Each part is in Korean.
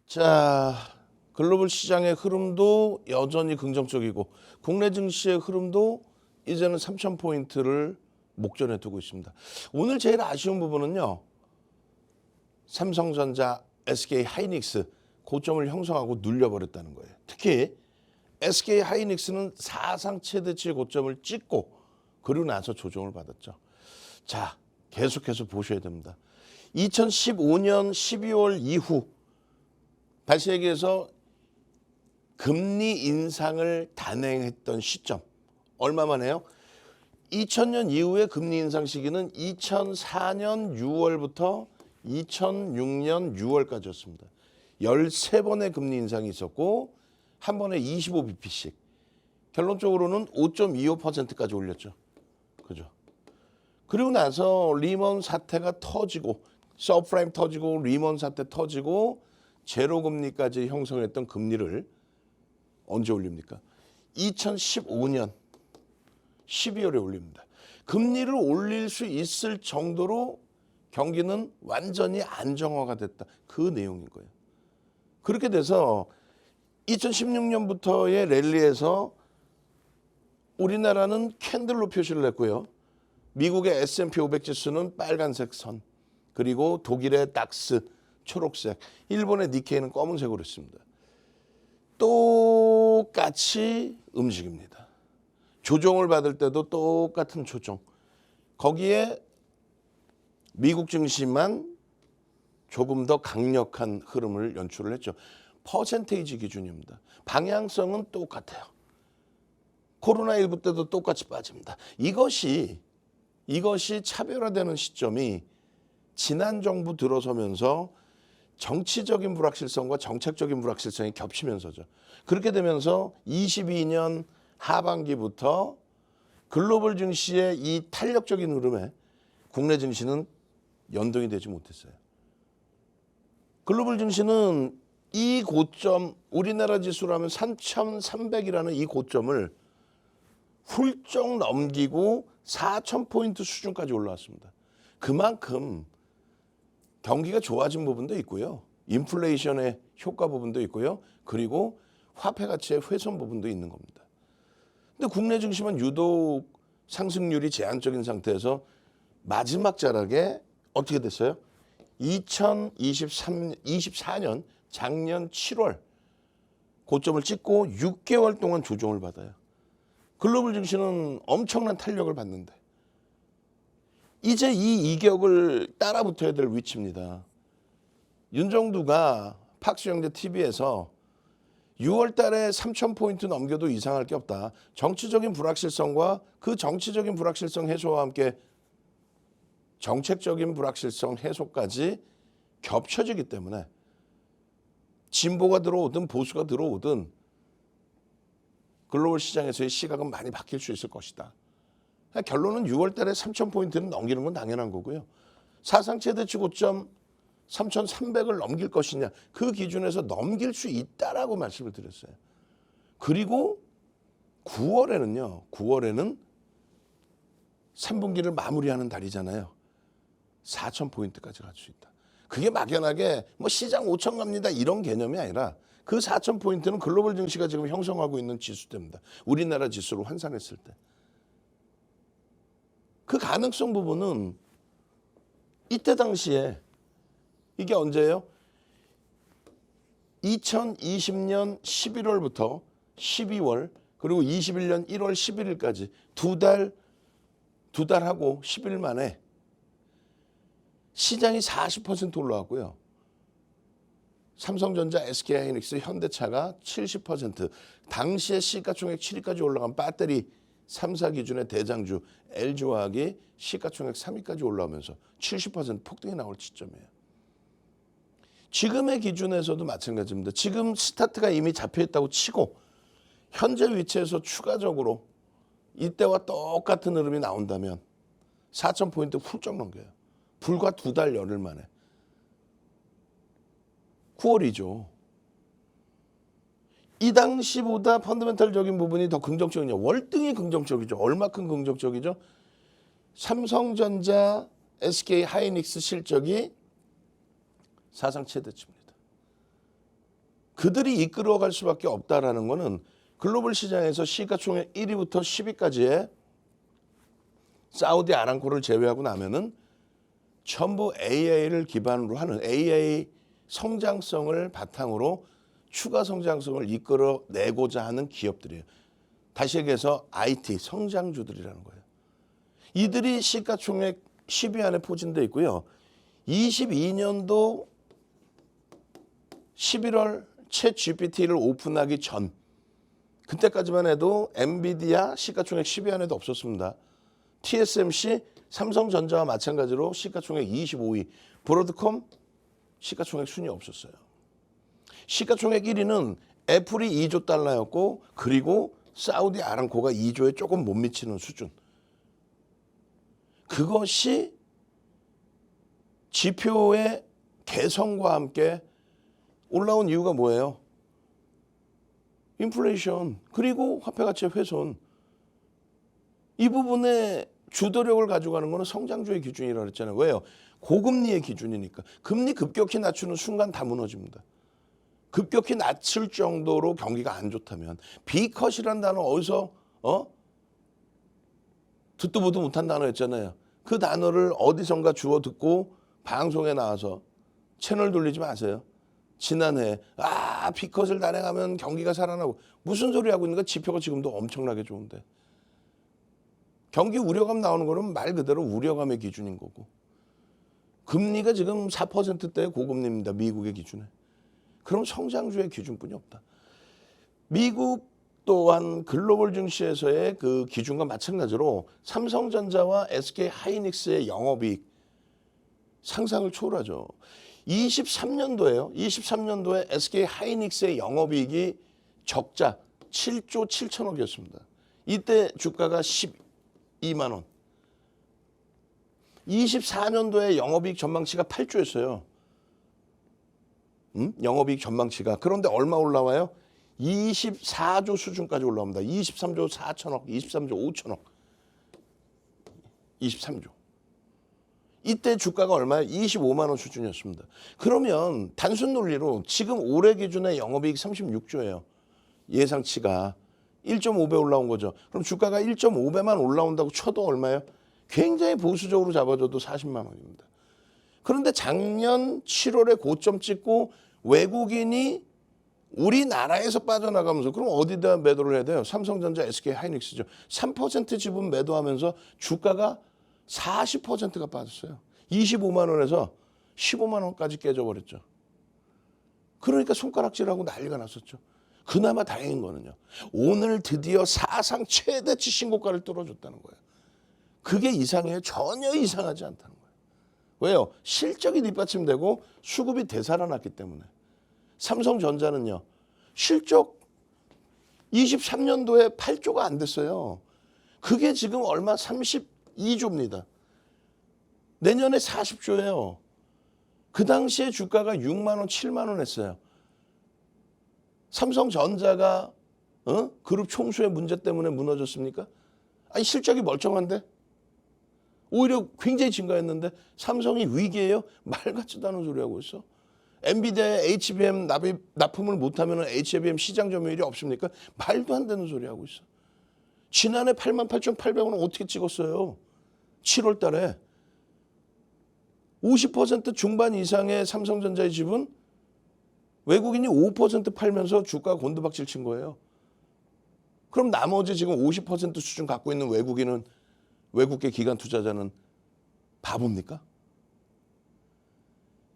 자, 글로벌 시장의 흐름도 여전히 긍정적이고 국내 증시의 흐름도 이제는 3,000포인트를 목전에 두고 있습니다. 오늘 제일 아쉬운 부분은요. 삼성전자, SK 하이닉스 고점을 형성하고 눌려버렸다는 거예요. 특히 SK 하이닉스는 사상 최대치 고점을 찍고 그리고 나서 조정을 받았죠. 자, 계속해서 보셔야 됩니다. 2015년 12월 이후 다시 얘기해서 금리 인상을 단행했던 시점 얼마만 해요? 2000년 이후의 금리 인상 시기는 2004년 6월부터 2006년 6월까지였습니다. 13번의 금리 인상이 있었고 한 번에 25bp씩. 결론적으로는 5.25%까지 올렸죠. 그죠? 그리고 나서 리먼 사태가 터지고 서프라임 터지고 리먼 사태 터지고 제로 금리까지 형성했던 금리를 언제 올립니까? 2015년 12월에 올립니다. 금리를 올릴 수 있을 정도로 경기는 완전히 안정화가 됐다. 그 내용인 거예요. 그렇게 돼서 2016년부터의 랠리에서 우리나라는 캔들로 표시를 했고요. 미국의 S&P 500 지수는 빨간색 선, 그리고 독일의 닥스 초록색, 일본의 니케이는 검은색으로 했습니다. 똑같이 움직입니다. 조정을 받을 때도 똑같은 조정. 거기에 미국 증시만 조금 더 강력한 흐름을 연출을 했죠. 퍼센테이지 기준입니다. 방향성은 똑같아요. 코로나19 때도 똑같이 빠집니다. 이것이 차별화되는 시점이 지난 정부 들어서면서 정치적인 불확실성과 정책적인 불확실성이 겹치면서죠. 그렇게 되면서 22년 하반기부터 글로벌 증시의 이 탄력적인 흐름에 국내 증시는 연동이 되지 못했어요. 글로벌 증시는 이 고점, 우리나라 지수로 하면 3,300이라는 이 고점을 훌쩍 넘기고 4,000포인트 수준까지 올라왔습니다. 그만큼 경기가 좋아진 부분도 있고요. 인플레이션의 효과 부분도 있고요. 그리고 화폐 가치의 훼손 부분도 있는 겁니다. 근데 국내 증시만 유독 상승률이 제한적인 상태에서 마지막 자락에 어떻게 됐어요? 2024년 작년 7월 고점을 찍고 6개월 동안 조정을 받아요. 글로벌 증시는 엄청난 탄력을 받는데 이제 이 이격을 따라 붙어야 될 위치입니다. 윤정두가 팍스영재 TV에서 6월 달에 3,000포인트 넘겨도 이상할 게 없다. 정치적인 불확실성과 그 정치적인 불확실성 해소와 함께 정책적인 불확실성 해소까지 겹쳐지기 때문에 진보가 들어오든 보수가 들어오든 글로벌 시장에서의 시각은 많이 바뀔 수 있을 것이다. 결론은 6월 달에 3,000포인트는 넘기는 건 당연한 거고요. 사상 최대치 고점 3,300을 넘길 것이냐. 그 기준에서 넘길 수 있다라고 말씀을 드렸어요. 그리고 9월에는 3분기를 마무리하는 달이잖아요. 4,000포인트까지 갈 수 있다. 그게 막연하게 뭐 시장 5천 갑니다 이런 개념이 아니라 그 4,000포인트는 글로벌 증시가 지금 형성하고 있는 지수대입니다. 우리나라 지수로 환산했을 때. 그 가능성 부분은 이때 당시에 이게 언제예요? 2020년 11월부터 12월 그리고 21년 1월 11일까지 두 달하고 10일 만에 시장이 40% 올라왔고요. 삼성전자, SK하이닉스, 현대차가 70%, 당시에 시가총액 7위까지 올라간 배터리 3사 기준의 대장주 LG화학이 시가총액 3위까지 올라오면서 70% 폭등이 나올 시점이에요. 지금의 기준에서도 마찬가지입니다. 지금 스타트가 이미 잡혀있다고 치고 현재 위치에서 추가적으로 이때와 똑같은 흐름이 나온다면 4,000포인트 훌쩍 넘겨요. 불과 두 달 열흘 만에. 9월이죠. 이 당시보다 펀더멘탈적인 부분이 더 긍정적이냐. 월등히 긍정적이죠. 얼마큼 긍정적이죠? 삼성전자, SK 하이닉스 실적이 사상 최대치입니다. 그들이 이끌어갈 수밖에 없다라는 거는 글로벌 시장에서 시가총액 1위부터 10위까지의 사우디 아람코를 제외하고 나면은 전부 AI를 기반으로 하는 AI 성장성을 바탕으로 추가 성장성을 이끌어내고자 하는 기업들이에요. 다시 얘기해서 IT 성장주들이라는 거예요. 이들이 시가총액 10위 안에 포진되어 있고요. 22년도 11월 챗 GPT를 오픈하기 전 그때까지만 해도 엔비디아 시가총액 10위 안에도 없었습니다. TSMC, 삼성전자와 마찬가지로 시가총액 25위, 브로드컴 시가총액 순위 없었어요. 시가총액 1위는 애플이 2조 달러였고 그리고 사우디 아람코가 2조에 조금 못 미치는 수준. 그것이 지표의 개선과 함께 올라온 이유가 뭐예요? 인플레이션 그리고 화폐가치의 훼손. 이 부분에 주도력을 가져가는 것은 성장주의 기준이라고 했잖아요. 왜요? 고금리의 기준이니까. 금리 급격히 낮추는 순간 다 무너집니다. 급격히 낮출 정도로 경기가 안 좋다면 B컷이라는 단어 어디서 듣도 보도 못한 단어였잖아요. 그 단어를 어디선가 주워 듣고 방송에 나와서 채널 돌리지 마세요. 지난해 B컷을 단행하면 경기가 살아나고 무슨 소리 하고 있는 거 지표가 지금도 엄청나게 좋은데. 경기 우려감 나오는 거는 말 그대로 우려감의 기준인 거고. 금리가 지금 4%대의 고금리입니다. 미국의 기준에. 그럼 성장주의 기준뿐이 없다. 미국 또한 글로벌 증시에서의 그 기준과 마찬가지로 삼성전자와 SK하이닉스의 영업이익 상상을 초월하죠. 23년도에요. 23년도에 SK하이닉스의 영업이익이 적자 7조 7천억이었습니다. 이때 주가가 12만 원. 24년도에 영업이익 전망치가 8조였어요. 영업이익 전망치가. 그런데 얼마 올라와요? 24조 수준까지 올라옵니다. 23조 4천억, 23조 5천억. 23조. 이때 주가가 얼마예요? 25만 원 수준이었습니다. 그러면 단순 논리로 지금 올해 기준의 영업이익 36조예요. 예상치가 1.5배 올라온 거죠. 그럼 주가가 1.5배만 올라온다고 쳐도 얼마예요? 굉장히 보수적으로 잡아줘도 40만 원입니다. 그런데 작년 7월에 고점 찍고 외국인이 우리나라에서 빠져나가면서 그럼 어디다 매도를 해야 돼요? 삼성전자, SK하이닉스죠. 3% 지분 매도하면서 주가가 40%가 빠졌어요. 25만 원에서 15만 원까지 깨져버렸죠. 그러니까 손가락질하고 난리가 났었죠. 그나마 다행인 거는요. 오늘 드디어 사상 최대치 신고가를 뚫어줬다는 거예요. 그게 이상해요? 전혀 이상하지 않다는 거예요. 왜요? 실적이 뒷받침되고 수급이 되살아났기 때문에. 삼성전자는요. 실적 23년도에 8조가 안 됐어요. 그게 지금 얼마? 32조입니다. 내년에 40조예요. 그 당시에 주가가 6만 원, 7만 원 했어요. 삼성전자가 그룹 총수의 문제 때문에 무너졌습니까? 아니 실적이 멀쩡한데? 오히려 굉장히 증가했는데 삼성이 위기예요? 말 같지도 않은 소리 하고 있어. 엔비디아의 HBM 납품을 못하면 HBM 시장 점유율이 없습니까? 말도 안 되는 소리 하고 있어. 지난해 88,800원은 어떻게 찍었어요? 7월 달에. 50% 중반 이상의 삼성전자의 지분 외국인이 5% 팔면서 주가 곤두박질 친 거예요. 그럼 나머지 지금 50% 수준 갖고 있는 외국인은 외국계 기관 투자자는 바보입니까?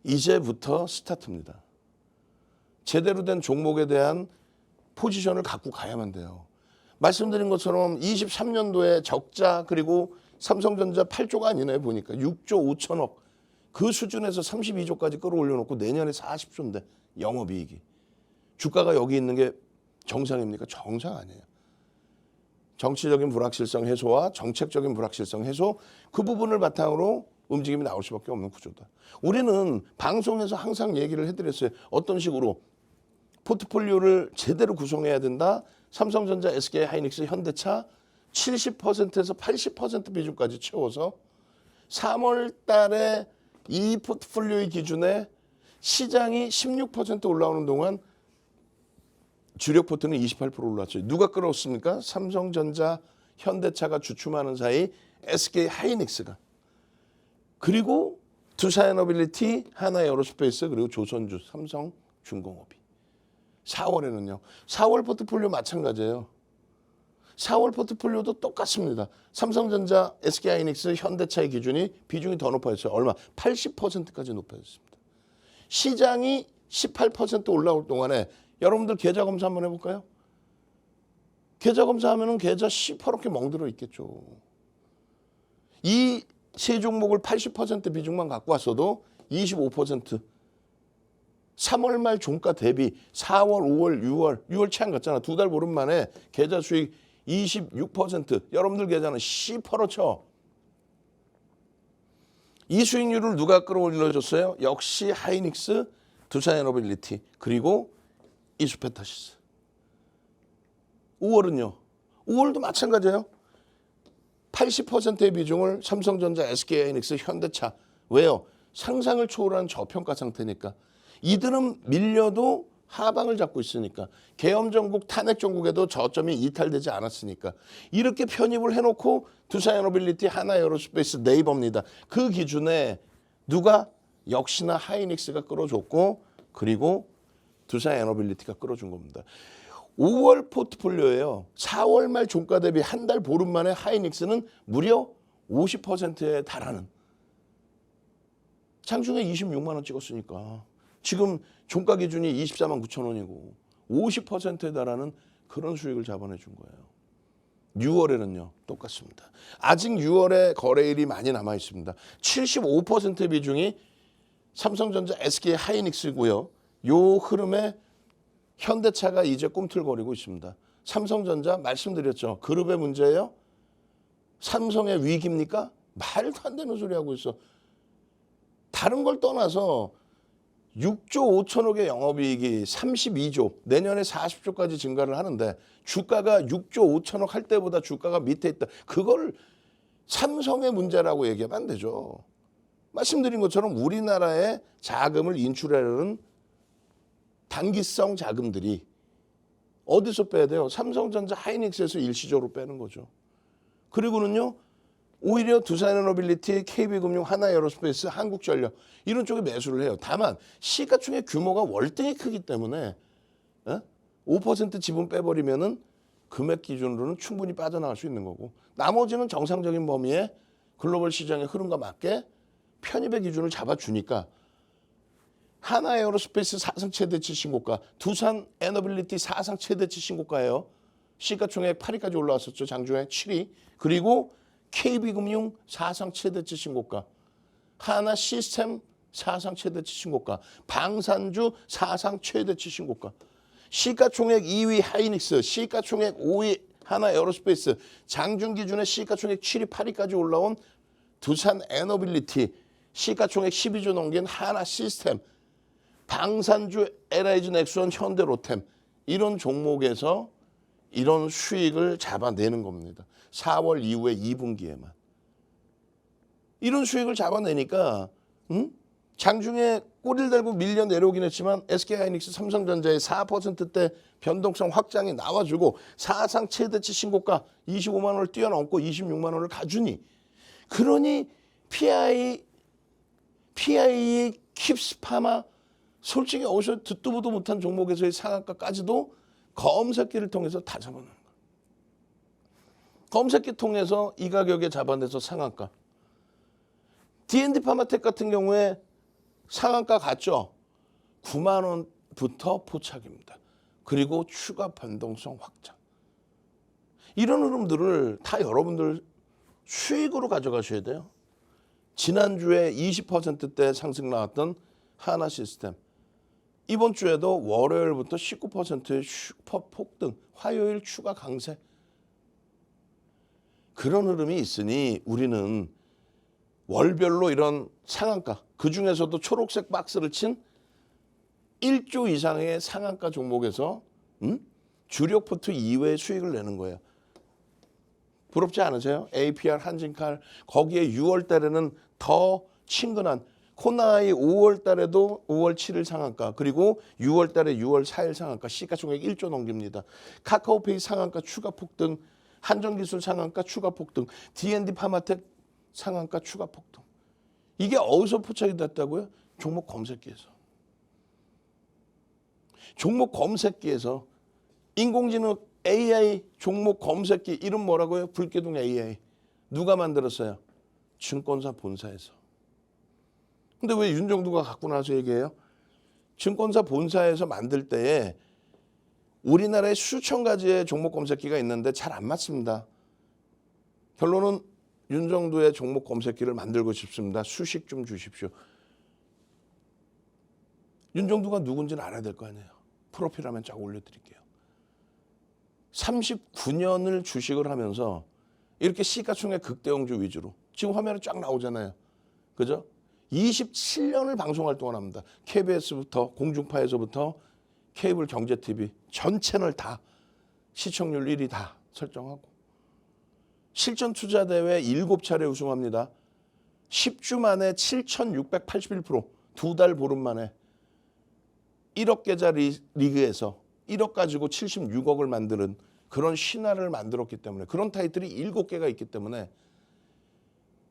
이제부터 스타트입니다. 제대로 된 종목에 대한 포지션을 갖고 가야만 돼요. 말씀드린 것처럼 23년도에 적자 그리고 삼성전자 8조가 아니네 보니까 6조 5천억 그 수준에서 32조까지 끌어올려놓고 내년에 40조인데 영업이익이. 주가가 여기 있는 게 정상입니까? 정상 아니에요. 정치적인 불확실성 해소와 정책적인 불확실성 해소 그 부분을 바탕으로 움직임이 나올 수밖에 없는 구조다. 우리는 방송에서 항상 얘기를 해드렸어요. 어떤 식으로 포트폴리오를 제대로 구성해야 된다. 삼성전자, SK하이닉스, 현대차 70%에서 80% 비중까지 채워서 3월 달에 이 포트폴리오의 기준에 시장이 16% 올라오는 동안 주력 포트는 28% 올랐죠. 누가 끌어왔습니까? 삼성전자, 현대차가 주춤하는 사이 SK 하이닉스가. 그리고 두산에너빌리티, 하나에어로스페이스, 그리고 조선주, 삼성중공업이. 4월에는요. 4월 포트폴리오 마찬가지예요. 4월 포트폴리오도 똑같습니다. 삼성전자, SK하이닉스, 현대차의 비중이 더 높아졌어요. 얼마? 80%까지 높아졌습니다. 시장이 18% 올라올 동안에 여러분들 계좌 검사 한번 해볼까요? 계좌 검사하면은 계좌 시퍼렇게 멍들어 있겠죠. 이 세 종목을 80% 비중만 갖고 왔어도 25%. 3월 말 종가 대비 4월, 5월, 6월 채 안 갔잖아. 2달 보름 만에 계좌 수익 26%. 여러분들 계좌는 시퍼렇죠. 이 수익률을 누가 끌어올려줬어요? 역시 하이닉스, 두산에너빌리티, 그리고 이수페타시스. 5월은요. 5월도 마찬가지예요. 80%의 비중을 삼성전자, SK하이닉스, 현대차. 왜요? 상상을 초월한 저평가 상태니까. 이들은 밀려도 하방을 잡고 있으니까. 계엄 전국, 탄핵 전국에도 저점이 이탈되지 않았으니까. 이렇게 편입을 해놓고 두산에너빌리티, 하나에어로스페이스, 네이버입니다. 그 기준에 누가 역시나 하이닉스가 끌어줬고 그리고 두산에너빌리티가 끌어준 겁니다. 5월 포트폴리오예요. 4월 말 종가 대비 한 달 보름 만에 하이닉스는 무려 50%에 달하는. 장중에 26만 원 찍었으니까 지금 종가 기준이 24만 9천 원이고 50%에 달하는 그런 수익을 잡아내 준 거예요. 6월에는요. 똑같습니다. 아직 6월에 거래일이 많이 남아 있습니다. 75%의 비중이 삼성전자, SK 하이닉스고요. 요 흐름에 현대차가 이제 꿈틀거리고 있습니다. 삼성전자 말씀드렸죠. 그룹의 문제예요. 삼성의 위기입니까? 말도 안 되는 소리 하고 있어. 다른 걸 떠나서 6조 5천억의 영업이익이 32조, 내년에 40조까지 증가를 하는데 주가가 6조 5천억 할 때보다 주가가 밑에 있다. 그걸 삼성의 문제라고 얘기하면 안 되죠. 말씀드린 것처럼 우리나라의 자금을 인출하려는 단기성 자금들이 어디서 빼야 돼요? 삼성전자, 하이닉스에서 일시적으로 빼는 거죠. 그리고는요. 오히려 두산에너빌리티, KB금융, 하나에어로스페이스, 한국전력 이런 쪽에 매수를 해요. 다만 시가총액 규모가 월등히 크기 때문에 5% 지분 빼버리면은 금액 기준으로는 충분히 빠져나갈 수 있는 거고 나머지는 정상적인 범위에 글로벌 시장의 흐름과 맞게 편입의 기준을 잡아주니까 하나에어로스페이스 사상 최대치 신고가, 두산에너빌리티 사상 최대치 신고가예요. 시가총액 8위까지 올라왔었죠. 장중에 7위. 그리고 KB금융 사상 최대치 신고가, 하나시스템 사상 최대치 신고가, 방산주 사상 최대치 신고가, 시가총액 2위 하이닉스, 시가총액 5위 하나에어로스페이스, 장중 기준에 시가총액 7위, 8위까지 올라온 두산에너빌리티, 시가총액 12조 넘긴 하나시스템, 방산주 LIG 넥스원, 현대로템 이런 종목에서 이런 수익을 잡아내는 겁니다. 4월 이후에 2분기에만. 이런 수익을 잡아내니까 장중에 꼬리를 달고 밀려 내려오긴 했지만 SK하이닉스, 삼성전자의 4%대 변동성 확장이 나와주고 사상 최대치 신고가 25만 원을 뛰어넘고 26만 원을 가주니 그러니 PI, 킵스파마 솔직히 어디서 듣도 보도 못한 종목에서의 상한가까지도 검색기를 통해서 다 잡아내는 거예요. 검색기 통해서 이 가격에 잡아내서 상한가. D&D 파마텍 같은 경우에 상한가 갔죠. 9만 원부터 포착입니다. 그리고 추가 변동성 확장. 이런 흐름들을 다 여러분들 수익으로 가져가셔야 돼요. 지난주에 20%대 상승 나왔던 하나시스템. 이번 주에도 월요일부터 19%의 슈퍼 폭등, 화요일 추가 강세. 그런 흐름이 있으니 우리는 월별로 이런 상한가, 그중에서도 초록색 박스를 친 1조 이상의 상한가 종목에서 주력 포트 이외의 수익을 내는 거예요. 부럽지 않으세요? APR, 한진칼, 거기에 6월 달에는 더 친근한 코나이 5월 달에도 5월 7일 상한가, 그리고 6월 달에 6월 4일 상한가, 시가총액 1조 넘깁니다. 카카오페이 상한가 추가 폭등, 한전기술 상한가 추가 폭등, D&D 파마텍 상한가 추가 폭등. 이게 어디서 포착이 됐다고요? 종목 검색기에서. 종목 검색기에서 인공지능 AI 종목 검색기 이름 뭐라고요? 불기둥 AI. 누가 만들었어요? 증권사 본사에서. 근데 왜 윤정두가 갖고 나서 얘기해요? 증권사 본사에서 만들 때에 우리나라에 수천 가지의 종목 검색기가 있는데 잘 안 맞습니다. 결론은 윤정두의 종목 검색기를 만들고 싶습니다. 수식 좀 주십시오. 윤정두가 누군지는 알아야 될 거 아니에요. 프로필 하면 쫙 올려드릴게요. 39년을 주식을 하면서 이렇게 시가총액 극대형주 위주로 지금 화면에 쫙 나오잖아요. 그죠? 27년을 방송활동을 합니다. KBS부터 공중파에서부터 케이블 경제TV 전 채널 다 시청률 1위 다 설정하고 실전투자대회 7차례 우승합니다. 10주 만에 7,681%, 2달 보름 만에 1억 계좌 리그에서 1억 가지고 76억을 만드는 그런 신화를 만들었기 때문에, 그런 타이틀이 7개가 있기 때문에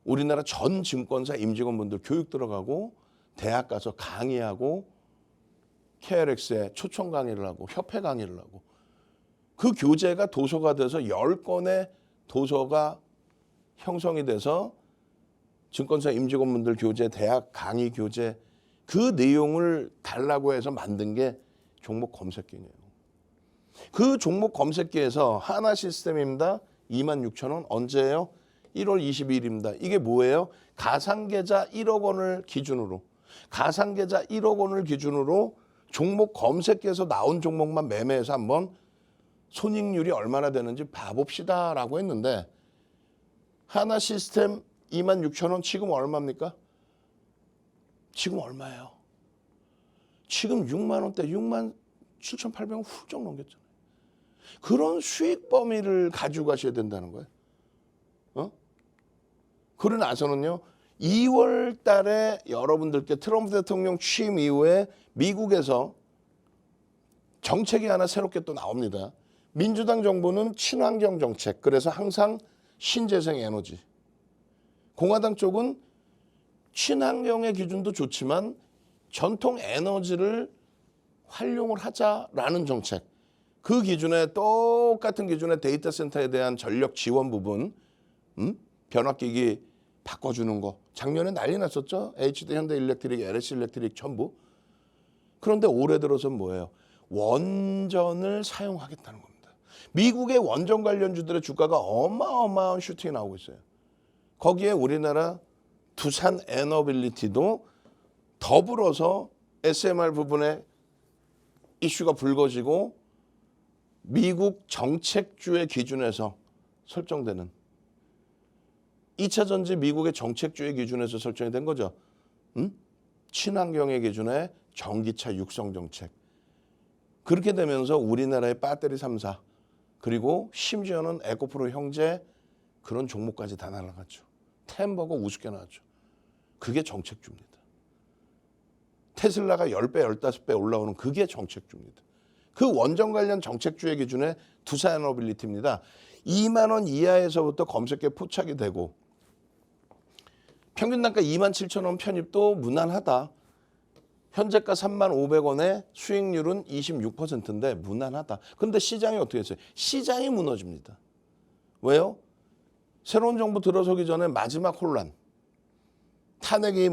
우리나라 전 증권사 임직원분들 교육 들어가고 대학 가서 강의하고 KRX에 초청 강의를 하고 협회 강의를 하고 그 교재가 도서가 돼서 10권의 도서가 형성이 돼서 증권사 임직원분들 교재, 대학 강의 교재 그 내용을 달라고 해서 만든 게 종목 검색기예요. 그 종목 검색기에서 하나시스템입니다. 26,000원 언제예요? 1월 22일입니다. 이게 뭐예요? 가상계좌 1억 원을 기준으로 가상계좌 1억 원을 기준으로 종목 검색기에서 나온 종목만 매매해서 한번 손익률이 얼마나 되는지 봐봅시다라고 했는데 하나시스템 26,000원 지금 얼마입니까? 지금 얼마예요? 지금 6만 원대 6만 7,800원 훌쩍 넘겼잖아요. 그런 수익 범위를 가지고 가셔야 된다는 거예요. 그러고 나서는요. 2월 달에 여러분들께 트럼프 대통령 취임 이후에 미국에서 정책이 하나 새롭게 또 나옵니다. 민주당 정부는 친환경 정책, 그래서 항상 신재생 에너지. 공화당 쪽은 친환경의 기준도 좋지만 전통 에너지를 활용을 하자라는 정책. 그 기준에 똑같은 기준의 데이터 센터에 대한 전력 지원 부분, 변압기기 바꿔주는 거. 작년에 난리 났었죠. HD 현대일렉트릭, LS일렉트릭 전부. 그런데 올해 들어서는 뭐예요? 원전을 사용하겠다는 겁니다. 미국의 원전 관련주들의 주가가 어마어마한 슈팅이 나오고 있어요. 거기에 우리나라 두산 에너빌리티도 더불어서 SMR 부분에 이슈가 불거지고 미국 정책주의 기준에서 설정되는 2차 전지 미국의 정책주의 기준에서 설정이 된 거죠. 친환경의 기준에 전기차 육성 정책. 그렇게 되면서 우리나라의 배터리 3사 그리고 심지어는 에코프로 형제 그런 종목까지 다 날아갔죠. 템버거 우습게 나왔죠. 그게 정책주입니다. 테슬라가 10배, 15배 올라오는 그게 정책주입니다. 그 원전 관련 정책주의 기준에 두산 에너빌리티입니다. 2만 원 이하에서부터 검색에 포착이 되고 평균 단가 27,000원 편입도 무난하다. 현재가 35,500원에 수익률은 26%인데 무난하다. 그런데 시장이 어떻게 했어요? 시장이 무너집니다. 왜요? 새로운 정부 들어서기 전에 마지막 혼란. 탄핵이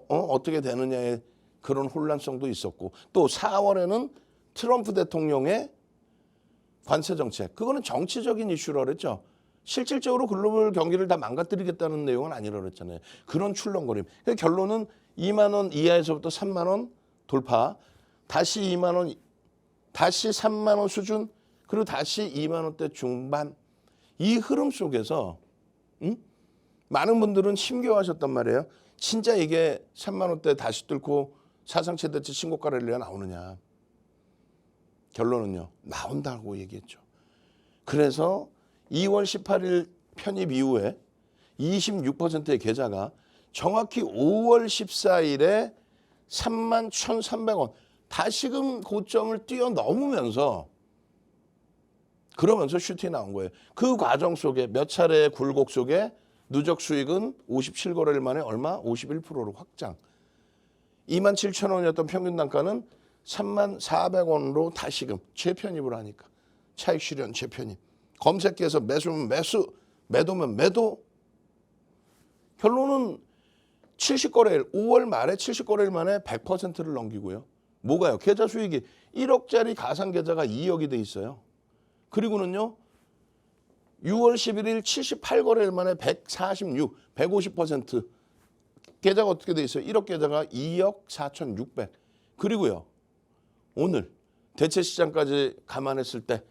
어떻게 되느냐의 그런 혼란성도 있었고 또 4월에는 트럼프 대통령의 관세 정책. 그거는 정치적인 이슈라 그랬죠. 실질적으로 글로벌 경기를 다 망가뜨리겠다는 내용은 아니라 그랬잖아요. 그런 출렁거림. 결론은 2만 원 이하에서부터 3만 원 돌파. 다시 2만 원, 다시 3만 원 수준, 그리고 다시 2만 원대 중반. 이 흐름 속에서 많은 분들은 힘겨워하셨단 말이에요. 진짜 이게 3만 원대 다시 뚫고 사상 최대치 신고가 랠리가 나오느냐. 결론은요. 나온다고 얘기했죠. 그래서 2월 18일 편입 이후에 26%의 계좌가 정확히 5월 14일에 31,300원 다시금 고점을 뛰어넘으면서 그러면서 슈팅이 나온 거예요. 그 과정 속에 몇 차례의 굴곡 속에 누적 수익은 57거래일 만에 얼마? 51%로 확장. 27,000원이었던 평균 단가는 34,400원으로 다시금 재편입을 하니까 차익 실현 재편입. 검색해서 매수면 매수, 매도면 매도. 결론은 70거래일, 5월 말에 70거래일 만에 100%를 넘기고요. 뭐가요? 계좌 수익이 1억짜리 가상 계좌가 2억이 돼 있어요. 그리고는요. 6월 11일 78거래일 만에 146, 150% 계좌가 어떻게 돼 있어요? 1억 계좌가 2억 4,600. 그리고요. 오늘 대체 시장까지 감안했을 때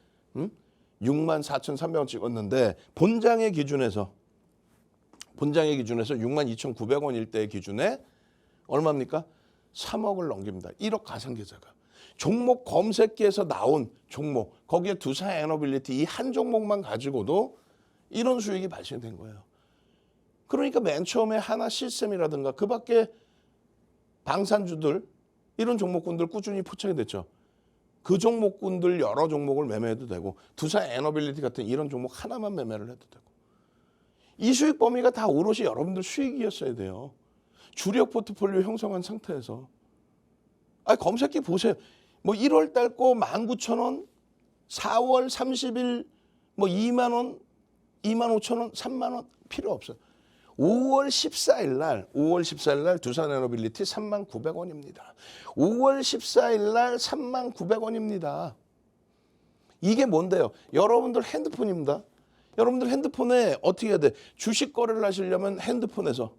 64,300원 찍었는데 본장의 기준에서 62,900원일 때의 기준에 얼마입니까? 3억을 넘깁니다. 1억 가상 계좌가. 종목 검색기에서 나온 종목, 거기에 두산 에너빌리티 이 한 종목만 가지고도 이런 수익이 발생된 거예요. 그러니까 맨 처음에 하나 시스템이라든가 그 밖에 방산주들 이런 종목군들 꾸준히 포착이 됐죠. 그 종목군들 여러 종목을 매매해도 되고 두산 에너빌리티 같은 이런 종목 하나만 매매를 해도 되고 이 수익 범위가 다 오롯이 여러분들 수익이었어야 돼요. 주력 포트폴리오 형성한 상태에서 검색기 보세요. 뭐 1월 달 거 19,000원, 4월 30일 뭐 2만 원, 25,000원, 3만 원 필요 없어요. 5월 14일 날 두산에너빌리티 39,900원입니다. 5월 14일 날 39,900원입니다. 이게 뭔데요? 여러분들 핸드폰입니다. 여러분들 핸드폰에 어떻게 해야 돼? 주식 거래를 하시려면 핸드폰에서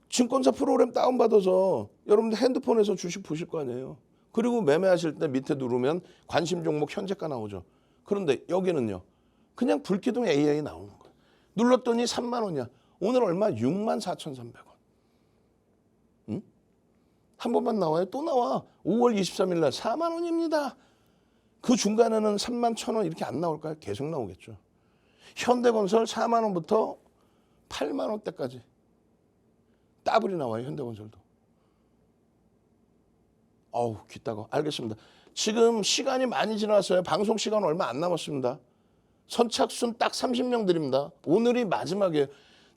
증권사 프로그램 다운받아서 여러분들 핸드폰에서 주식 보실 거 아니에요. 그리고 매매하실 때 밑에 누르면 관심 종목 현재가 나오죠. 그런데 여기는요. 그냥 불기둥 AI 나오는 거예요. 눌렀더니 3만 원이야. 오늘 얼마? 64,300원. 응? 한 번만 나와요? 또 나와. 5월 23일 날 4만 원입니다. 그 중간에는 31,000원 이렇게 안 나올까요? 계속 나오겠죠. 현대건설 4만 원부터 8만 원대까지. 더블이 나와요. 현대건설도. 어우 귀 따가워. 알겠습니다. 지금 시간이 많이 지났어요. 방송 시간 얼마 안 남았습니다. 선착순 딱 30명 드립니다. 오늘이 마지막이에요.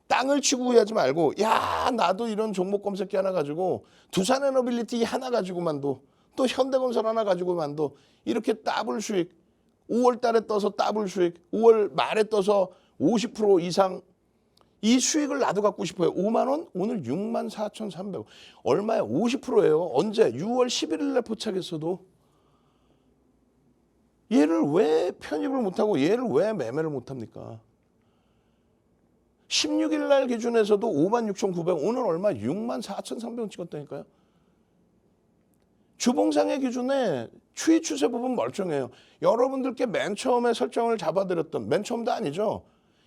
땅을 치고 후회하지 말고 야 나도 이런 종목 검색기 하나 가지고 두산에너빌리티 하나 가지고만도 또 현대건설 하나 가지고만도 이렇게 더블 수익 5월 달에 떠서 더블 수익 5월 말에 떠서 50% 이상 이 수익을 나도 갖고 싶어요. 5만 원? 오늘 64,300원. 얼마야? 50%예요. 언제? 6월 11일 날 포착했어도. 얘를 왜 편입을 못하고 얘를 왜 매매를 못합니까? 16일 날 기준에서도 56,900원. 오늘 얼마? 64,300원 찍었다니까요. 주봉상의 기준에 추이 추세 부분 멀쩡해요. 여러분들께 맨 처음에 설정을 잡아드렸던 맨 처음도 아니죠.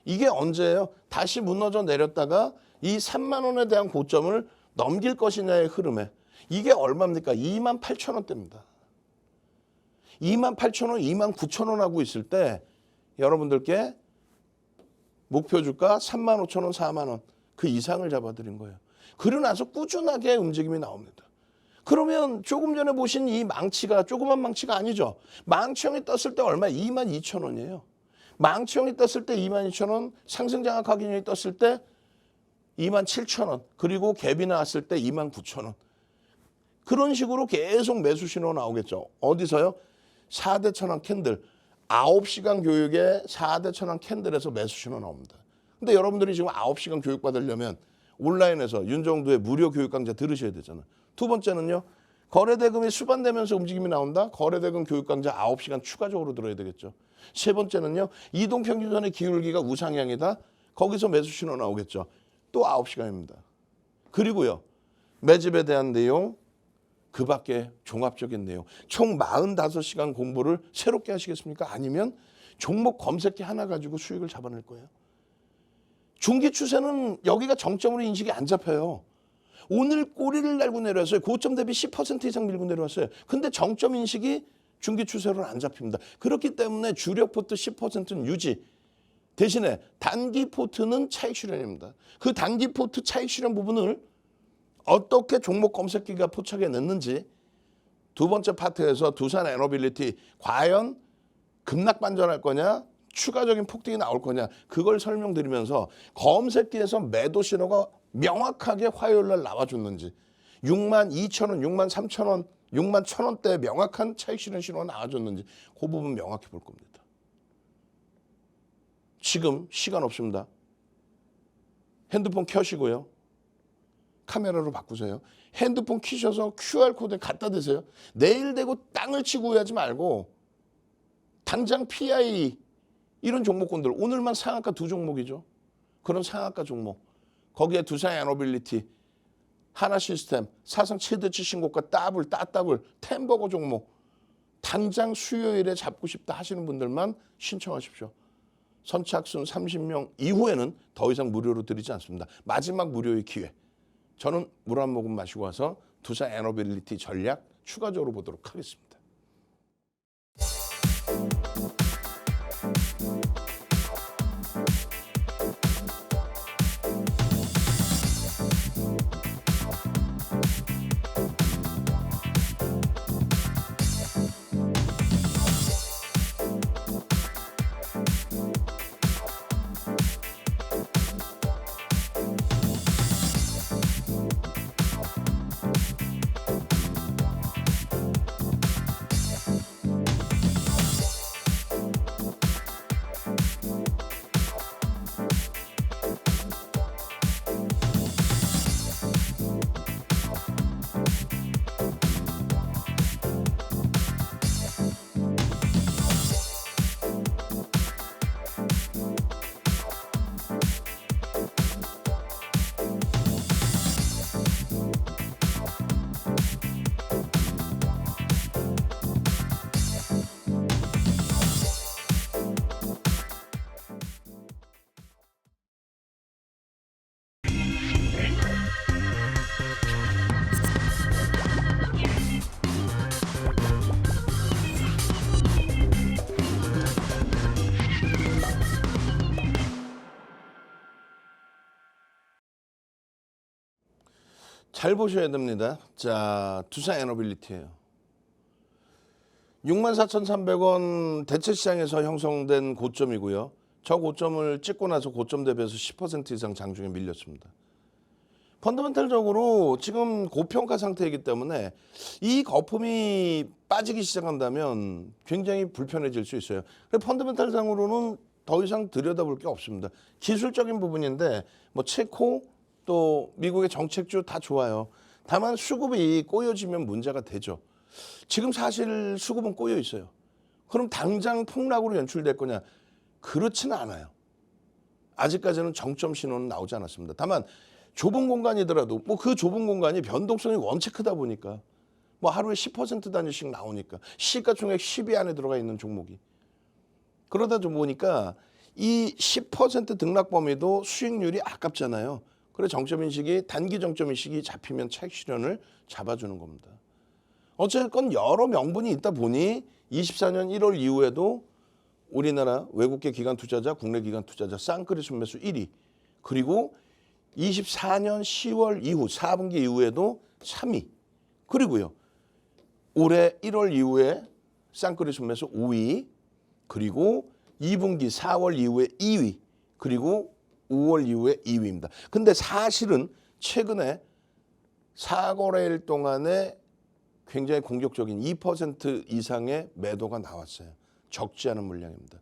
이게 언제예요? 다시 무너져 내렸다가 이 3만 원에 대한 고점을 넘길 것이냐의 흐름에 이게 얼마입니까? 28,000원대입니다. 28,000원, 29,000원 하고 있을 때 여러분들께 목표 주가 35,000원, 4만 원 그 이상을 잡아드린 거예요. 그러고 나서 꾸준하게 움직임이 나옵니다. 그러면 조금 전에 보신 이 망치가 조그만 망치가 아니죠. 망치형이 떴을 때 얼마? 22,000원이에요. 망치형이 떴을 때 22,000원, 상승장악 확인형이 떴을 때 27,000원, 그리고 갭이 나왔을 때 29,000원. 그런 식으로 계속 매수 신호 나오겠죠. 어디서요? 4대 천왕 캔들. 9시간 교육에 4대 천왕 캔들에서 매수 신호 나옵니다. 근데 여러분들이 지금 9시간 교육 받으려면 온라인에서 윤정두의 무료 교육 강좌 들으셔야 되잖아요. 두 번째는요. 거래대금이 수반되면서 움직임이 나온다. 거래대금 교육 강좌 9시간 추가적으로 들어야 되겠죠. 세 번째는요. 이동평균선의 기울기가 우상향이다. 거기서 매수 신호 나오겠죠. 또 9시간입니다. 그리고요. 매집에 대한 내용, 그 밖에 종합적인 내용. 총 45시간 공부를 새롭게 하시겠습니까? 아니면 종목 검색기 하나 가지고 수익을 잡아낼 거예요. 중기 추세는 여기가 정점으로 인식이 안 잡혀요. 오늘 꼬리를 날고 내려왔어요. 고점 대비 10% 이상 밀고 내려왔어요. 근데 정점 인식이 중기 추세로는 안 잡힙니다. 그렇기 때문에 주력 포트 10%는 유지. 대신에 단기 포트는 차익 실현입니다. 그 단기 포트 차익 실현 부분을 어떻게 종목 검색기가 포착해 냈는지 두 번째 파트에서 두산 에너빌리티 과연 급락 반전할 거냐, 추가적인 폭등이 나올 거냐, 그걸 설명드리면서 검색기에서 매도 신호가 명확하게 화요일 날 나와줬는지 62,000원, 63,000원, 61,000원대 명확한 차익 실현 신호가 나와줬는지 그 부분 명확히 볼 겁니다. 지금 시간 없습니다. 핸드폰 켜시고요. 카메라로 바꾸세요. 핸드폰 키셔서 QR코드에 갖다 대세요. 내일 되고 땅을 치고 후회하지 말고 당장 PI 이런 종목군들 오늘만 상한가 2종목이죠. 그런 상한가 종목. 거기에 두산 에너빌리티, 하나시스템, 사상 최대치 신고가 따블, 템버거 종목. 당장 수요일에 잡고 싶다 하시는 분들만 신청하십시오. 선착순 30명 이후에는 더 이상 무료로 드리지 않습니다. 마지막 무료의 기회. 저는 물 한 모금 마시고 와서 두산 에너빌리티 전략 추가적으로 보도록 하겠습니다. 잘 보셔야 됩니다. 자, 두산 에너빌리티예요. 64,300원 대체 시장에서 형성된 고점이고요. 저 고점을 찍고 나서 고점 대비해서 10% 이상 장중에 밀렸습니다. 펀더멘탈적으로 지금 고평가 상태이기 때문에 이 거품이 빠지기 시작한다면 굉장히 불편해질 수 있어요. 펀더멘탈상으로는 더 이상 들여다볼 게 없습니다. 기술적인 부분인데 뭐 체코 또 미국의 정책주 다 좋아요. 다만 수급이 꼬여지면 문제가 되죠. 지금 사실 수급은 꼬여 있어요. 그럼 당장 폭락으로 연출될 거냐? 그렇지는 않아요. 아직까지는 정점 신호는 나오지 않았습니다. 다만 좁은 공간이더라도 뭐 그 좁은 공간이 변동성이 원체 크다 보니까 뭐 하루에 10% 단위씩 나오니까 시가총액 10위 안에 들어가 있는 종목이 그러다 좀 보니까 이 10% 등락 범위도 수익률이 아깝잖아요. 그래 정점인식이 단기 정점인식이 잡히면 차익 실현을 잡아주는 겁니다. 어쨌건 여러 명분이 있다 보니 24년 1월 이후에도 우리나라 외국계 기관 투자자, 국내 기관 투자자 쌍끌이 순매수 1위 그리고 24년 10월 이후 4분기 이후에도 3위 그리고요 올해 1월 이후에 쌍끌이 순매수 5위 그리고 2분기 4월 이후에 2위 그리고 5월 이후에 2위입니다. 근데 사실은 최근에 4거래일 동안에 굉장히 공격적인 2% 이상의 매도가 나왔어요. 적지 않은 물량입니다.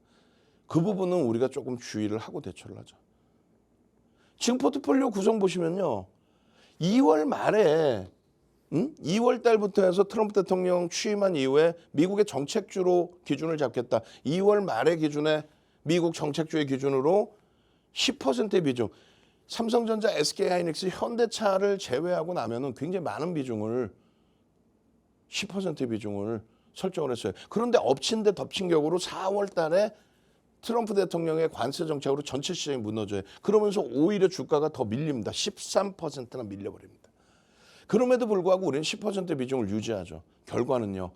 그 부분은 우리가 조금 주의를 하고 대처를 하죠. 지금 포트폴리오 구성 보시면요. 2월 말에 2월 달부터 해서 트럼프 대통령 취임한 이후에 미국의 정책주로 기준을 잡겠다. 2월 말의 기준에 미국 정책주의 기준으로 10%의 비중. 삼성전자, SK하이닉스, 현대차를 제외하고 나면은 굉장히 많은 비중을 10%의 비중을 설정을 했어요. 그런데 엎친 데 덮친 격으로 4월 달에 트럼프 대통령의 관세 정책으로 전체 시장이 무너져요. 그러면서 오히려 주가가 더 밀립니다. 13%나 밀려버립니다. 그럼에도 불구하고 우리는 10% 비중을 유지하죠. 결과는요.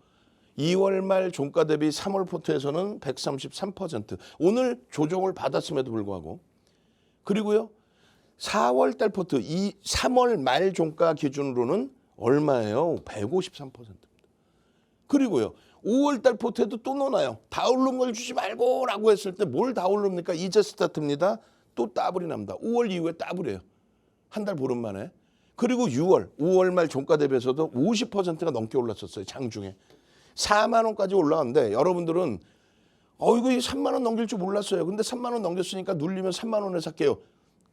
2월 말 종가 대비 3월 포트에서는 133%. 오늘 조정을 받았음에도 불구하고. 그리고요. 4월 달 포트, 이 3월 말 종가 기준으로는 얼마예요? 153%입니다. 그리고요. 5월 달 포트에도 또 넣어놔요. 다 오른 걸 주지 말고 라고 했을 때 뭘 다 오릅니까? 이제 스타트입니다. 또 따블이 납니다. 5월 이후에 따블이에요. 한 달 보름 만에. 그리고 6월, 5월 말 종가 대비해서도 50%가 넘게 올랐었어요. 장중에. 4만 원까지 올라왔는데 여러분들은 이거 3만 원 넘길 줄 몰랐어요. 근데 3만 원 넘겼으니까 눌리면 3만 원에 살게요.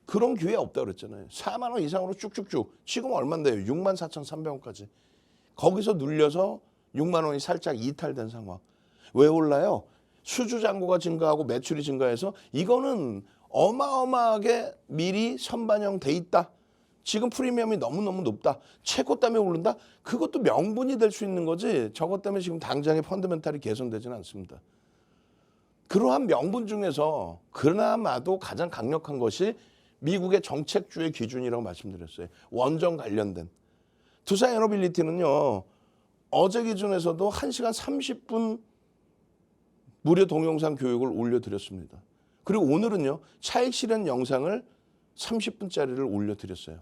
그런 기회 없다고 그랬잖아요. 4만 원 이상으로 쭉쭉쭉. 지금 얼마인데요? 64,300원까지. 거기서 눌려서 6만 원이 살짝 이탈된 상황. 왜 올라요? 수주 잔고가 증가하고 매출이 증가해서 이거는 어마어마하게 미리 선반영돼 있다. 지금 프리미엄이 너무너무 높다. 채권 때문에 오른다? 그것도 명분이 될 수 있는 거지. 저것 때문에 지금 당장의 펀더멘탈이 개선되지는 않습니다. 그러한 명분 중에서 그나마도 가장 강력한 것이 미국의 정책주의 기준이라고 말씀드렸어요. 원전 관련된. 두산에너빌리티는요. 어제 기준에서도 1시간 30분 무료 동영상 교육을 올려드렸습니다. 그리고 오늘은요. 차익 실현 영상을 30분짜리를 올려드렸어요.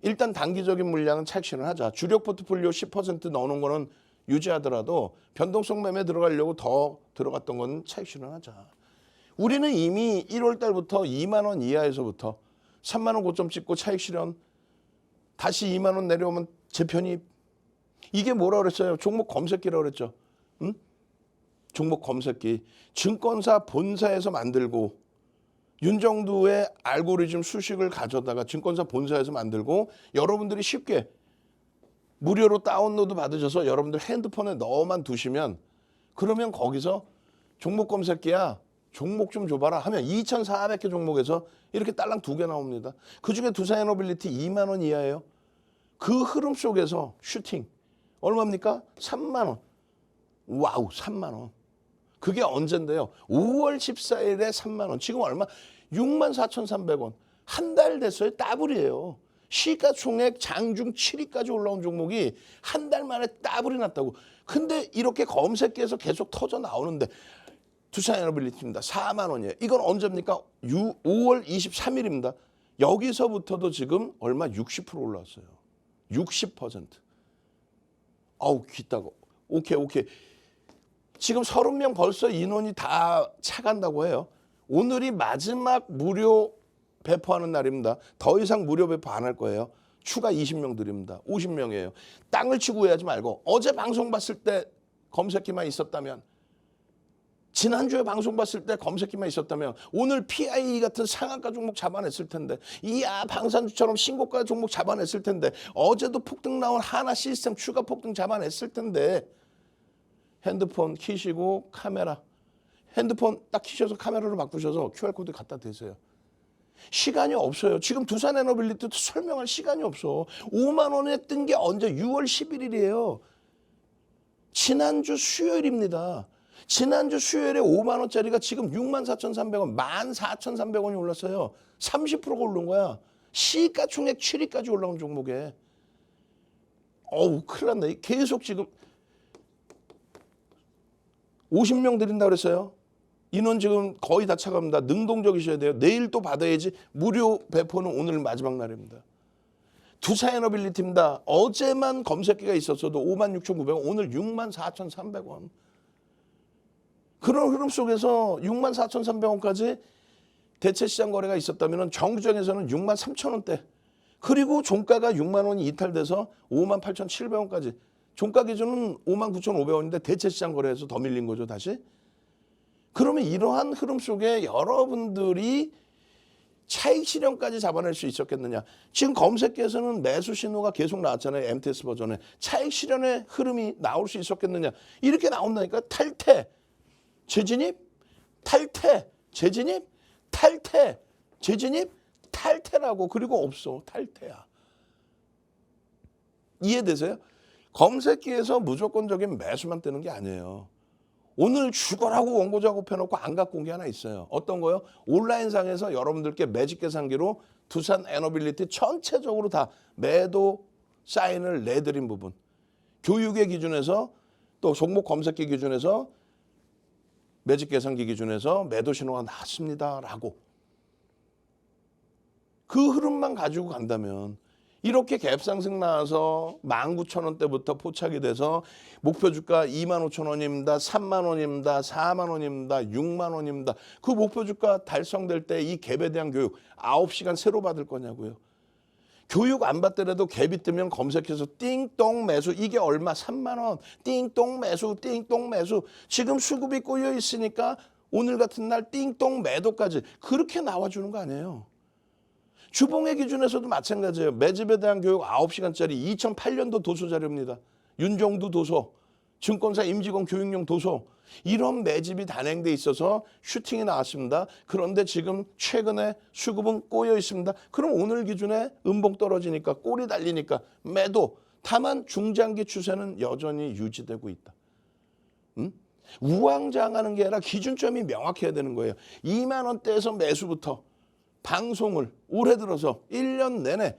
일단 단기적인 물량은 차익 실현하자. 주력 포트폴리오 10% 넣어놓은 거는 유지하더라도 변동성 매매 들어가려고 더 들어갔던 건 차익 실현하자. 우리는 이미 1월 달부터 2만 원 이하에서부터 3만 원 고점 찍고 차익 실현 다시 2만 원 내려오면 재편입. 이게 뭐라 그랬어요? 종목 검색기라고 그랬죠. 응? 종목 검색기. 증권사 본사에서 만들고 윤정두의 알고리즘 수식을 가져다가 증권사 본사에서 만들고 여러분들이 쉽게 무료로 다운로드 받으셔서 여러분들 핸드폰에 넣어만 두시면 그러면 거기서 종목 검색기야. 종목 좀 줘봐라 하면 2,400개 종목에서 이렇게 딸랑 2개 나옵니다. 그중에 두산에너빌리티 2만 원 이하예요. 그 흐름 속에서 슈팅. 얼마입니까? 3만 원. 와우, 3만 원. 그게 언젠데요? 5월 14일에 3만 원. 지금 얼마? 64,300원. 한 달 됐어요. 더블이에요. 시가총액 장중 7위까지 올라온 종목이 한 달 만에 더블이 났다고. 근데 이렇게 검색기에서 계속 터져 나오는데 두산에너빌리티입니다. 4만 원이에요. 이건 언제입니까? 5월 23일입니다. 여기서부터도 지금 얼마? 60% 올라왔어요. 60%. 아우 귀따고. 오케이. 지금 30명 벌써 인원이 다 차간다고 해요. 오늘이 마지막 무료 배포하는 날입니다. 더 이상 무료 배포 안 할 거예요. 추가 20명 드립니다. 50명이에요. 땅을 치고 해야지 말고 어제 방송 봤을 때 검색기만 있었다면 지난주에 방송 봤을 때 검색기만 있었다면 오늘 PIE 같은 상한가 종목 잡아냈을 텐데 이야 방산주처럼 신고가 종목 잡아냈을 텐데 어제도 폭등 나온 하나 시스템 추가 폭등 잡아냈을 텐데 핸드폰 키시고 카메라 핸드폰 딱 키셔서 카메라로 바꾸셔서 QR코드 갖다 대세요. 시간이 없어요. 지금 두산에너빌리티도 설명할 시간이 없어. 5만 원에 뜬 게 언제 6월 11일이에요. 지난주 수요일입니다. 지난주 수요일에 5만 원짜리가 지금 64,300원, 14,300원이 올랐어요. 30%가 오른 거야. 시가총액 7위까지 올라온 종목에. 큰일 났네. 계속 지금 50명 드린다고 그랬어요. 인원 지금 거의 다 차갑니다. 능동적이셔야 돼요. 내일 또 받아야지. 무료 배포는 오늘 마지막 날입니다. 두산에너빌리티입니다. 어제만 검색기가 있었어도 56,900원, 오늘 64,300원. 그런 흐름 속에서 64,300원까지 대체시장 거래가 있었다면 정주행에서는 63,000원대. 그리고 종가가 6만 원이 이탈돼서 58,700원까지. 종가 기준은 59,500원인데 대체시장 거래에서 더 밀린 거죠, 다시. 그러면 이러한 흐름 속에 여러분들이 차익 실현까지 잡아낼 수 있었겠느냐. 지금 검색기에서는 매수 신호가 계속 나왔잖아요. MTS 버전에. 차익 실현의 흐름이 나올 수 있었겠느냐. 이렇게 나온다니까. 탈퇴, 재진입, 탈퇴, 재진입, 탈퇴, 재진입, 탈퇴라고. 그리고 없어. 탈퇴야. 이해되세요? 검색기에서 무조건적인 매수만 뜨는 게 아니에요. 오늘 죽어라고 원고 작업해놓고 안 갖고 온 게 하나 있어요. 어떤 거요? 온라인상에서 여러분들께 매직 계산기로 두산에너빌리티 전체적으로 다 매도 사인을 내드린 부분. 교육의 기준에서 또 종목 검색기 기준에서 매집 계산기 기준에서 매도 신호가 나왔습니다라고 그 흐름만 가지고 간다면 이렇게 갭 상승 나와서 19,000원대부터 포착이 돼서 목표 주가 25,000원입니다. 3만원입니다. 4만원입니다. 6만원입니다. 그 목표 주가 달성될 때 이 갭에 대한 교육 9시간 새로 받을 거냐고요. 교육 안 받더라도 갭이 뜨면 검색해서 띵똥 매수. 이게 얼마? 3만원. 띵똥 매수. 띵똥 매수. 지금 수급이 꼬여 있으니까 오늘 같은 날 띵똥 매도까지 그렇게 나와주는 거 아니에요. 주봉의 기준에서도 마찬가지예요. 매집에 대한 교육 9시간짜리 2008년도 도서 자료입니다. 윤종두 도서, 증권사 임직원 교육용 도서. 이런 매집이 단행돼 있어서 슈팅이 나왔습니다. 그런데 지금 최근에 수급은 꼬여 있습니다. 그럼 오늘 기준에 음봉 떨어지니까 꼬리 달리니까 매도. 다만 중장기 추세는 여전히 유지되고 있다. 우왕좌왕하는 게 아니라 기준점이 명확해야 되는 거예요. 2만 원대에서 매수부터 방송을 올해 들어서 1년 내내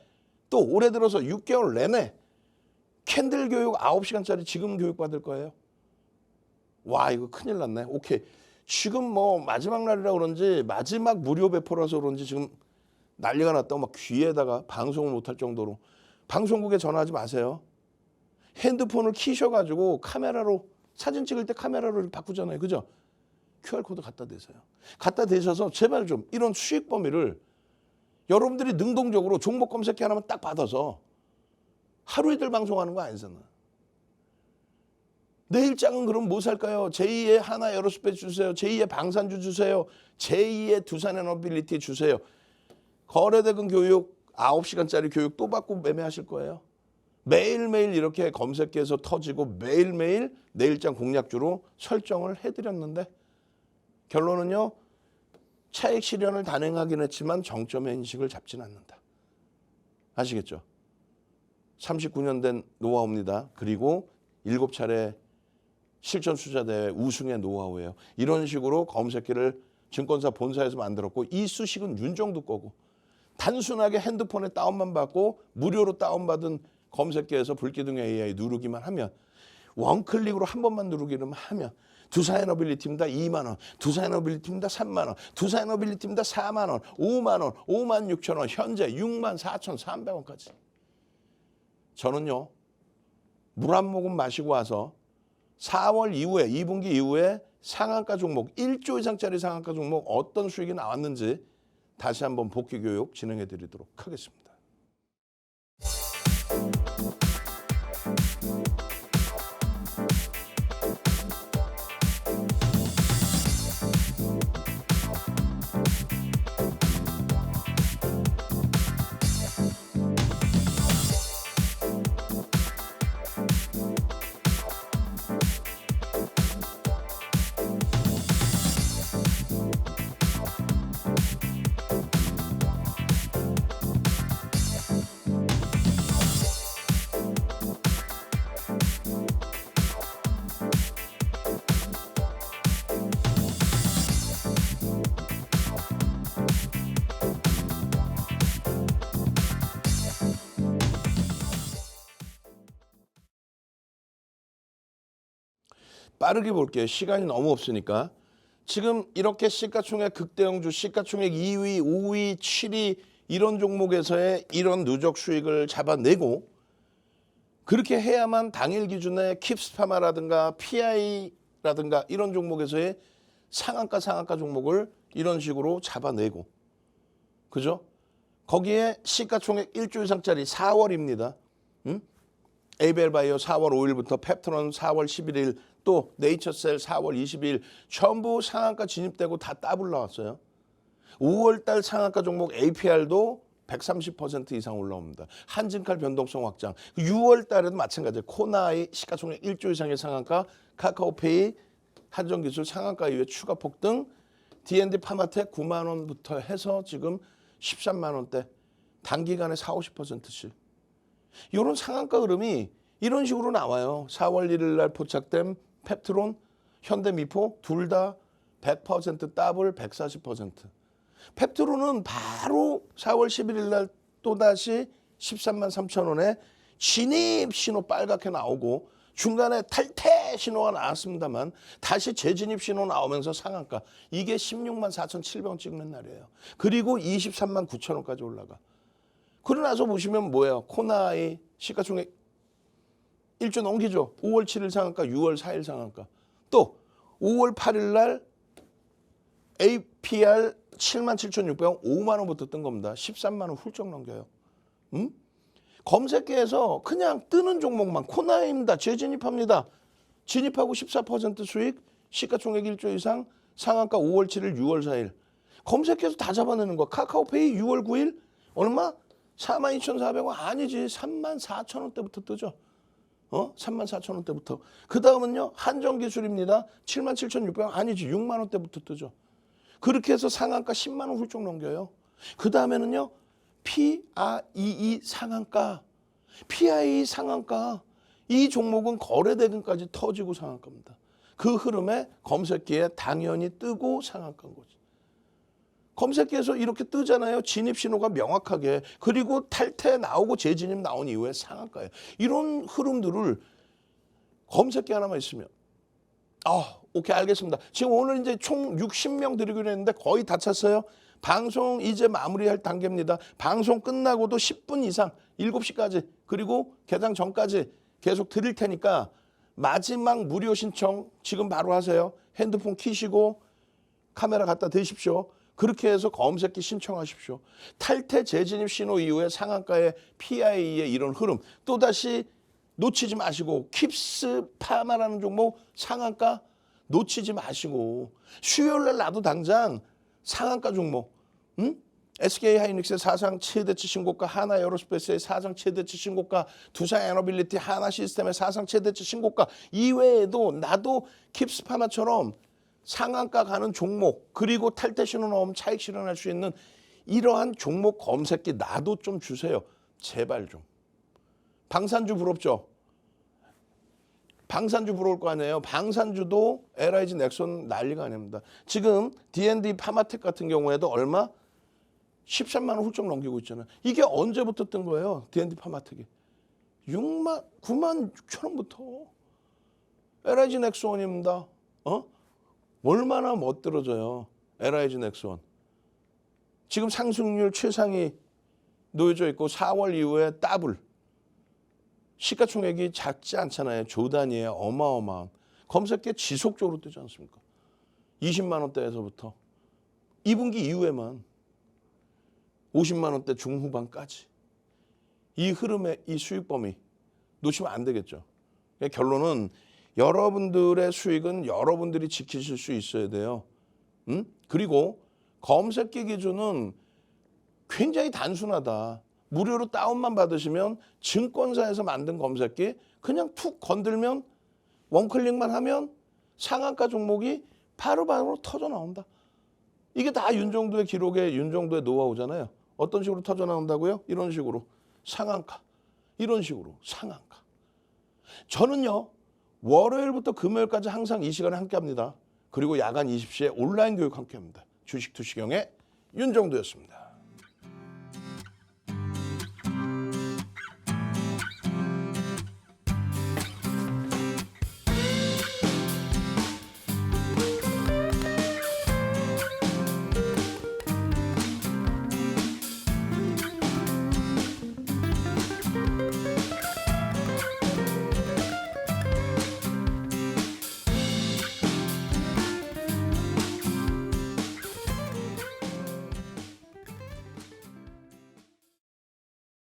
또 올해 들어서 6개월 내내 캔들 교육 9시간짜리 지금 교육 받을 거예요. 와 이거 큰일 났네. 오케이. 지금 뭐 마지막 날이라 그런지 마지막 무료 배포라서 그런지 지금 난리가 났다고 막 귀에다가 방송을 못할 정도로 방송국에 전화하지 마세요. 핸드폰을 키셔가지고 카메라로 사진 찍을 때 카메라로 바꾸잖아요. 그죠? QR코드 갖다 대세요. 갖다 대셔서 제발 좀 이런 수익 범위를 여러분들이 능동적으로 종목 검색기 하나만 딱 받아서 하루 이틀 방송하는 거 아니잖아. 내일장은 그럼 뭐 살까요? 제2의 하나 에어로스페이스 주세요. 제2의 방산주 주세요. 제2의 두산에너빌리티 주세요. 거래대금 교육 9시간짜리 교육 또 받고 매매하실 거예요. 매일매일 이렇게 검색기에서 터지고 매일매일 내일장 공략주로 설정을 해드렸는데 결론은요. 차익 실현을 단행하긴 했지만 정점의 인식을 잡지는 않는다. 아시겠죠? 39년 된 노하우입니다. 그리고 7차례 실전투자대회 우승의 노하우예요. 이런 식으로 검색기를 증권사 본사에서 만들었고 이 수식은 윤종두 거고 단순하게 핸드폰에 다운만 받고 무료로 다운받은 검색기에서 불기둥 AI 누르기만 하면 원클릭으로 한 번만 누르기만 하면 두산에너빌리티입니다. 2만 원, 두산에너빌리티입니다. 3만 원, 두산에너빌리티입니다. 4만 원, 5만 원, 5만 6천 원, 현재 6만 4,300원까지. 저는요. 물 한 모금 마시고 와서 4월 이후에 2분기 이후에 상한가 종목 1조 이상짜리 상한가 종목 어떤 수익이 나왔는지 다시 한번 복귀 교육 진행해 드리도록 하겠습니다. 빠르게 볼게요. 시간이 너무 없으니까. 지금 이렇게 시가총액 극대형주, 시가총액 2위, 5위, 7위 이런 종목에서의 이런 누적 수익을 잡아내고 그렇게 해야만 당일 기준에 킵스파마라든가 PI라든가 이런 종목에서의 상한가 종목을 이런 식으로 잡아내고 그죠? 거기에 시가총액 1조 이상짜리 4월입니다. 에이벨바이오 4월 5일부터 펩트론 4월 11일 또 네이처셀 4월 22일 전부 상한가 진입되고 다 더블 나왔어요. 5월달 상한가 종목 APR도 130% 이상 올라옵니다. 한진칼 변동성 확장. 6월달에도 마찬가지예요. 코나이 시가총액 1조 이상의 상한가, 카카오페이 한정기술 상한가 이후에 추가 폭등, D&D 파마텍 9만 원부터 해서 지금 13만 원대 단기간에 40~50%씩. 이런 상한가 흐름이 이런 식으로 나와요. 4월 1일 날 포착된 펩트론, 현대미포 둘 다 100% 더블 140%. 펩트론은 바로 4월 11일 날 또다시 13만 3천 원에 진입 신호 빨갛게 나오고 중간에 탈퇴 신호가 나왔습니다만 다시 재진입 신호 나오면서 상한가. 이게 16만 4,700원 찍는 날이에요. 그리고 23만 9천원까지 올라가. 그러고 나서 보시면 뭐예요? 코나이 시가총액 1조 넘기죠. 5월 7일 상한가, 6월 4일 상한가. 또 5월 8일 날 APR 77,600원 5만 원부터 뜬 겁니다. 13만 원 훌쩍 넘겨요. 검색계에서 그냥 뜨는 종목만 코나이입니다. 재진입합니다. 진입하고 14% 수익, 시가총액 1조 이상, 상한가 5월 7일, 6월 4일. 검색계에서 다 잡아내는 거야. 카카오페이 6월 9일 얼마? 42,400원 아니지. 34,000원대부터 뜨죠. 34,000원대부터. 그 다음은요. 한정기술입니다. 77,600원 아니지. 6만 원대부터 뜨죠. 그렇게 해서 상한가 10만 원 훌쩍 넘겨요. 그 다음에는요. PIE 상한가. PIE 상한가. 이 종목은 거래대금까지 터지고 상한가입니다. 그 흐름에 검색기에 당연히 뜨고 상한가인 거지. 검색기에서 이렇게 뜨잖아요. 진입 신호가 명확하게. 그리고 탈퇴 나오고 재진입 나온 이후에 상한가예요. 이런 흐름들을 검색기 하나만 있으면 오케이 알겠습니다. 지금 오늘 이제 총 60명 드리기로 했는데 거의 다 찼어요. 방송 이제 마무리할 단계입니다. 방송 끝나고도 10분 이상 7시까지 그리고 개장 전까지 계속 드릴 테니까 마지막 무료 신청 지금 바로 하세요. 핸드폰 키시고 카메라 갖다 대십시오. 그렇게 해서 검색기 신청하십시오. 탈퇴 재진입 신호 이후에 상한가의 PIE의 이런 흐름 또다시 놓치지 마시고 킵스 파마라는 종목 상한가 놓치지 마시고 수요일날 나도 당장 상한가 종목 SK하이닉스의 사상 최대치 신고가, 하나에어로스페이스의 사상 최대치 신고가, 두산에너빌리티, 하나시스템의 사상 최대치 신고가 이외에도 나도 킵스파마처럼 상한가 가는 종목 그리고 탈퇴 신호 나오면 차익 실현할 수 있는 이러한 종목 검색기 나도 좀 주세요. 제발 좀. 방산주 부럽죠? 방산주 부러울 거 아니에요. 방산주도 LIG 넥슨 난리가 아닙니다. 지금 D&D 파마텍 같은 경우에도 얼마? 13만 원 훌쩍 넘기고 있잖아요. 이게 언제부터 뜬 거예요? D&D 파마텍이. 9만 6천 원부터. LIG 넥슨입니다. 얼마나 멋들어져요. LIG 넥슨. 지금 상승률 최상위 놓여져 있고 4월 이후에 더블. 시가총액이 작지 않잖아요. 조 단위에 어마어마한. 검색계 지속적으로 뜨지 않습니까? 20만 원대에서부터 2분기 이후에만 50만 원대 중후반까지. 이 흐름의 이 수익 범위 놓치면 안 되겠죠. 결론은 여러분들의 수익은 여러분들이 지키실 수 있어야 돼요. 그리고 검색기 기준은 굉장히 단순하다. 무료로 다운만 받으시면 증권사에서 만든 검색기 그냥 툭 건들면 원클릭만 하면 상한가 종목이 바로바로 터져 나온다. 이게 다 윤정도의 기록에 윤정도의 노하우잖아요. 어떤 식으로 터져 나온다고요? 이런 식으로 상한가. 이런 식으로 상한가. 저는요. 월요일부터 금요일까지 항상 이 시간에 함께합니다. 그리고 야간 20시에 온라인 교육 함께합니다. 주식 투시경의 윤정도였습니다.